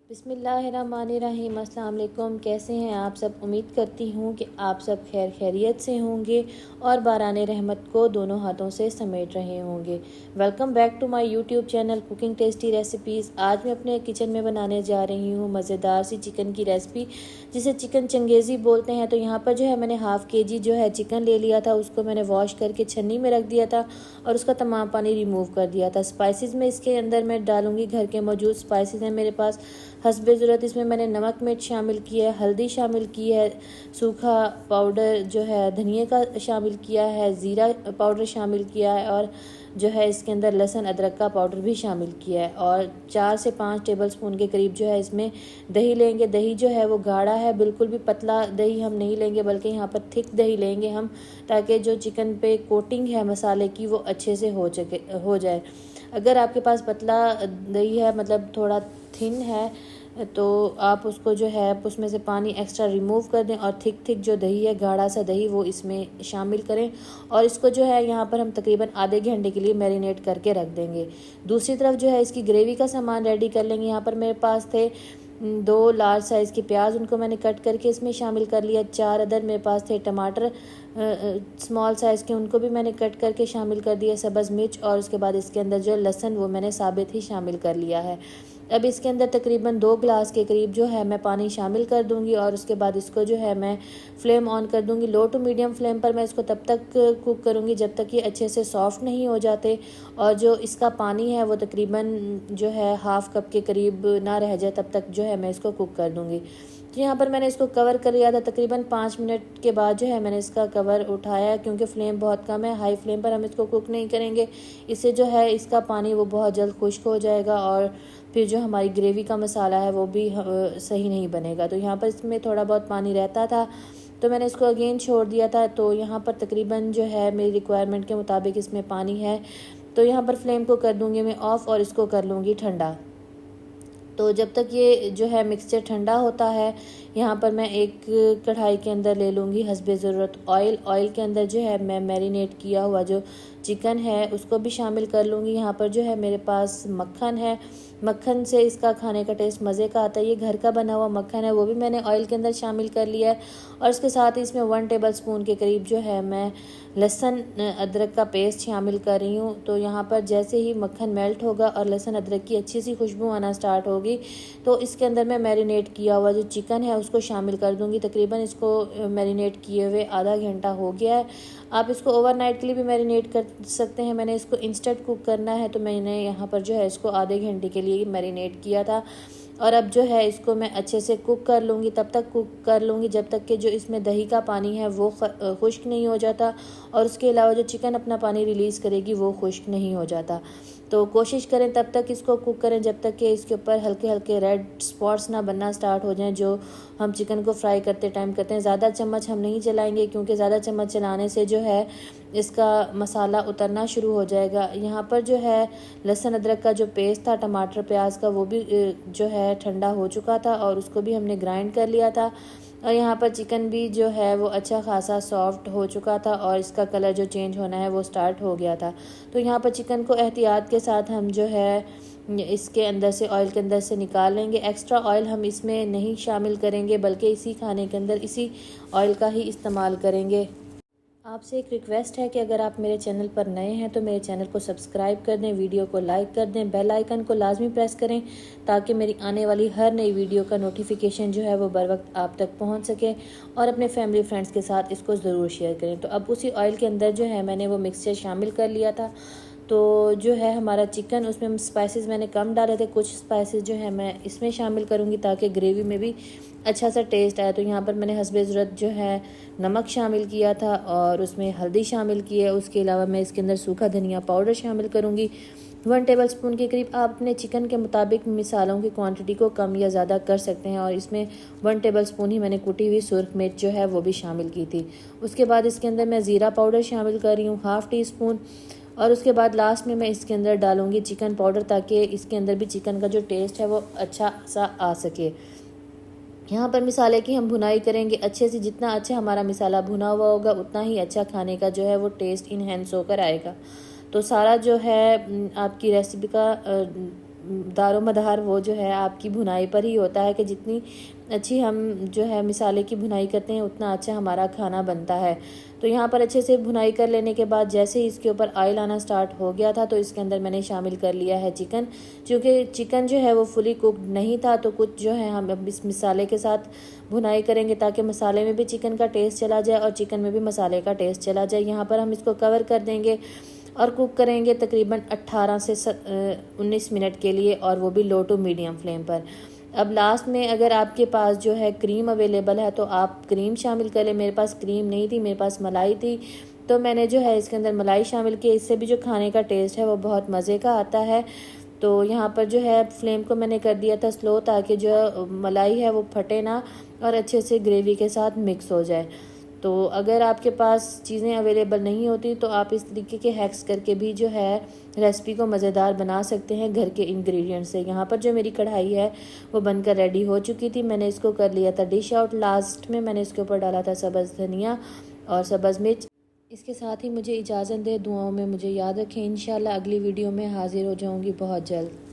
बिस्मिल्लाहिर्रहमानिर्रहीम। अस्सलाम वालेकुम। कैसे हैं आप सब? उम्मीद करती हूँ कि आप सब खैर खैरियत से होंगे और बाराने रहमत को दोनों हाथों से समेट रहे होंगे। Welcome back to my YouTube channel cooking tasty recipes. आज मैं अपने किचन में बनाने जा रही हूँ मज़ेदार सी चिकन की रेसिपी, जिसे चिकन चंगेज़ी बोलते हैं। तो यहाँ पर जो है मैंने हाफ़ केजी जो है चिकन ले लिया था, उसको मैंने वॉश करके छन्नी में रख दिया था और उसका तमाम पानी रिमूव कर दिया था। स्पाइसेस में इसके अंदर मैं डालूँगी घर के मौजूद स्पाइसेस हैं मेरे पास हस्बे ज़रूरत। इसमें मैंने नमक मिर्च शामिल किया है, हल्दी शामिल की है, सूखा पाउडर जो है धनिए का शामिल किया है, ज़ीरा पाउडर शामिल किया है और जो है इसके अंदर लहसुन अदरक का पाउडर भी शामिल किया है। और 4 से 5 टेबलस्पून के करीब जो है इसमें दही लेंगे। दही जो है वो गाढ़ा है, बिल्कुल भी पतला दही हम नहीं लेंगे, बल्कि यहाँ पर थिक दही लेंगे हम, ताकि जो चिकन पे कोटिंग है मसाले की वो अच्छे से हो जाए। अगर आपके पास पतला दही है, मतलब थोड़ा थिन है, तो आप उसको जो है उसमें से पानी एक्स्ट्रा रिमूव कर दें और थिक जो दही है, गाढ़ा सा दही, वो इसमें शामिल करें और इसको जो है यहाँ पर हम तकरीबन आधे घंटे के लिए मैरिनेट करके रख देंगे। दूसरी तरफ जो है इसकी ग्रेवी का सामान रेडी कर लेंगे। यहाँ पर मेरे पास थे 2 लार्ज साइज़ के प्याज, उनको मैंने कट करके इसमें शामिल कर लिया। 4 अदर मेरे पास थे टमाटर स्मॉल साइज़ के, उनको भी मैंने कट करके शामिल कर दिया। सब्ज़ मिर्च और उसके बाद इसके अंदर जो लहसुन वो मैंने साबित ही शामिल कर लिया है। अब इसके अंदर तकरीबन 2 गिलास के करीब जो है मैं पानी शामिल कर दूंगी और उसके बाद इसको जो है मैं फ्लेम ऑन कर दूंगी। लो टू मीडियम फ्लेम पर मैं इसको तब तक कुक करूंगी जब तक ये अच्छे से सॉफ्ट नहीं हो जाते और जो इसका पानी है वो तकरीबन जो है हाफ़ कप के करीब ना रह जाए, तब तक जो है मैं इसको कुक कर दूंगी। तो यहाँ पर मैंने इसको कवर कर लिया था। तकरीबन 5 मिनट के बाद जो है मैंने इसका कवर उठाया, क्योंकि फ्लेम बहुत कम है, हाई फ्लेम पर हम इसको कुक नहीं करेंगे। इससे जो है इसका पानी वो बहुत जल्द खुश्क हो जाएगा और फिर जो हमारी ग्रेवी का मसाला है वो भी सही नहीं बनेगा। तो यहाँ पर इसमें थोड़ा बहुत पानी रहता था, तो मैंने इसको अगेन छोड़ दिया था। तो यहाँ पर तकरीबन जो है मेरी रिक्वायरमेंट के मुताबिक इसमें पानी है। तो यहाँ पर फ्लेम को कर दूँगी मैं ऑफ़ और इसको कर लूँगी ठंडा। तो जब तक ये जो है मिक्सचर ठंडा होता है, यहाँ पर मैं एक कढ़ाई के अंदर ले लूँगी हस्बे ज़रूरत ऑयल के अंदर जो है मैं मैरिनेट किया हुआ जो चिकन है उसको भी शामिल कर लूँगी। यहाँ पर जो है मेरे पास मक्खन है, मक्खन से इसका खाने का टेस्ट मज़े का आता है। ये घर का बना हुआ मक्खन है, वो भी मैंने ऑयल के अंदर शामिल कर लिया है और इसके साथ ही इसमें 1 टेबलस्पून के करीब जो है मैं लहसुन अदरक का पेस्ट शामिल कर रही हूँ। तो यहाँ पर जैसे ही मक्खन मेल्ट होगा और लहसुन अदरक की अच्छी सी खुशबू आना स्टार्ट होगी, तो इसके अंदर मैं मैरिनेट किया हुआ जो चिकन है उसको शामिल कर दूँगी। तकरीबन इसको मैरिनेट किए हुए आधा घंटा हो गया है। आप इसको ओवरनाइट के लिए भी मैरिनेट कर सकते हैं। मैंने इसको इंस्टेंट कुक करना है, तो मैंने यहाँ पर जो है इसको आधे घंटे के लिए मैरिनेट किया था और अब जो है इसको मैं अच्छे से कुक कर लूँगी। तब तक कुक कर लूँगी जब तक कि जो इसमें दही का पानी है वो खुश्क नहीं हो जाता और उसके अलावा जो चिकन अपना पानी रिलीज़ करेगी वो खुश्क नहीं हो जाता। तो कोशिश करें तब तक इसको कुक करें जब तक कि इसके ऊपर हल्के हल्के रेड स्पॉट्स ना बनना स्टार्ट हो जाएं, जो हम चिकन को फ्राई करते टाइम करते हैं। ज़्यादा चम्मच हम नहीं चलाएंगे, क्योंकि ज़्यादा चम्मच चलाने से जो है इसका मसाला उतरना शुरू हो जाएगा। यहाँ पर जो है लहसुन अदरक का जो पेस्ट था टमाटर प्याज का, वो भी जो है ठंडा हो चुका था और उसको भी हमने ग्राइंड कर लिया था। और यहाँ पर चिकन भी जो है वो अच्छा खासा सॉफ्ट हो चुका था और इसका कलर जो चेंज होना है वो स्टार्ट हो गया था। तो यहाँ पर चिकन को एहतियात के साथ हम जो है इसके अंदर से ऑयल के अंदर से निकाल लेंगे। एक्स्ट्रा ऑयल हम इसमें नहीं शामिल करेंगे, बल्कि इसी खाने के अंदर इसी ऑयल का ही इस्तेमाल करेंगे। आपसे एक रिक्वेस्ट है कि अगर आप मेरे चैनल पर नए हैं तो मेरे चैनल को सब्सक्राइब कर दें, वीडियो को लाइक कर दें, बेल आइकन को लाजमी प्रेस करें ताकि मेरी आने वाली हर नई वीडियो का नोटिफिकेशन जो है वो बर वक्त आप तक पहुंच सके और अपने फैमिली फ्रेंड्स के साथ इसको ज़रूर शेयर करें। तो अब उसी ऑयल के अंदर जो है मैंने वो मिक्सचर शामिल कर लिया था। तो जो है हमारा चिकन, उसमें स्पाइसेस मैंने कम डाले थे, कुछ स्पाइसेस जो है मैं इसमें शामिल करूँगी ताकि ग्रेवी में भी अच्छा सा टेस्ट आए। तो यहाँ पर मैंने हस्बे ज़रूरत जो है नमक शामिल किया था और उसमें हल्दी शामिल की है। उसके अलावा मैं इसके अंदर सूखा धनिया पाउडर शामिल करूँगी 1 टेबलस्पून के करीब। आप अपने चिकन के मुताबिक मिसालों की क्वांटिटी को कम या ज़्यादा कर सकते हैं और इसमें 1 टेबलस्पून ही मैंने कुटी हुई सुरख मिर्च जो है वो भी शामिल की थी। उसके बाद इसके अंदर मैं ज़ीरा पाउडर शामिल कर रही हूँ ½ टीस्पून और उसके बाद लास्ट में मैं इसके अंदर डालूँगी चिकन पाउडर, ताकि इसके अंदर भी चिकन का जो टेस्ट है वो अच्छा सा आ सके। यहाँ पर मिसाले की हम भुनाई करेंगे अच्छे से। जितना अच्छा हमारा मिसाला भुना हुआ होगा उतना ही अच्छा खाने का जो है वो टेस्ट इन्हेंस होकर आएगा। तो सारा जो है आपकी रेसिपी का दारोमदार वो जो है आपकी भुनाई पर ही होता है कि जितनी अच्छी हम जो है मिसाले की भुनाई करते हैं उतना अच्छा हमारा खाना बनता है। तो यहाँ पर अच्छे से भुनाई कर लेने के बाद जैसे ही इसके ऊपर ऑयल आना स्टार्ट हो गया था तो इसके अंदर मैंने शामिल कर लिया है चिकन। क्योंकि चिकन जो है वो फुली कुकड नहीं था तो कुछ जो है हम अब इस मसाले के साथ भुनाई करेंगे ताकि मसाले में भी चिकन का टेस्ट चला जाए और चिकन में भी मसाले का टेस्ट चला जाए। यहाँ पर हम इसको कवर कर देंगे और कुक करेंगे तकरीबन 18 से 19 मिनट के लिए, और वो भी लो टू मीडियम फ्लेम पर। अब लास्ट में अगर आपके पास जो है क्रीम अवेलेबल है तो आप क्रीम शामिल कर लें। मेरे पास क्रीम नहीं थी, मेरे पास मलाई थी, तो मैंने जो है इसके अंदर मलाई शामिल की। इससे भी जो खाने का टेस्ट है वो बहुत मज़े का आता है। तो यहाँ पर जो है फ्लेम को मैंने कर दिया था स्लो, ताकि जो मलाई है वो फटे ना और अच्छे से ग्रेवी के साथ मिक्स हो जाए। तो अगर आपके पास चीज़ें अवेलेबल नहीं होती तो आप इस तरीके के हैक्स करके भी जो है रेसिपी को मज़ेदार बना सकते हैं घर के इंग्रेडिएंट से। यहाँ पर जो मेरी कढ़ाई है वो बनकर रेडी हो चुकी थी। मैंने इसको कर लिया था डिश आउट। लास्ट में मैंने इसके ऊपर डाला था सब्ज़ धनिया और सब्ज़ मिर्च। इसके साथ ही मुझे इजाज़त दे, दुआओं में मुझे याद रखें। इंशाल्लाह अगली वीडियो में हाजिर हो जाऊँगी बहुत जल्द।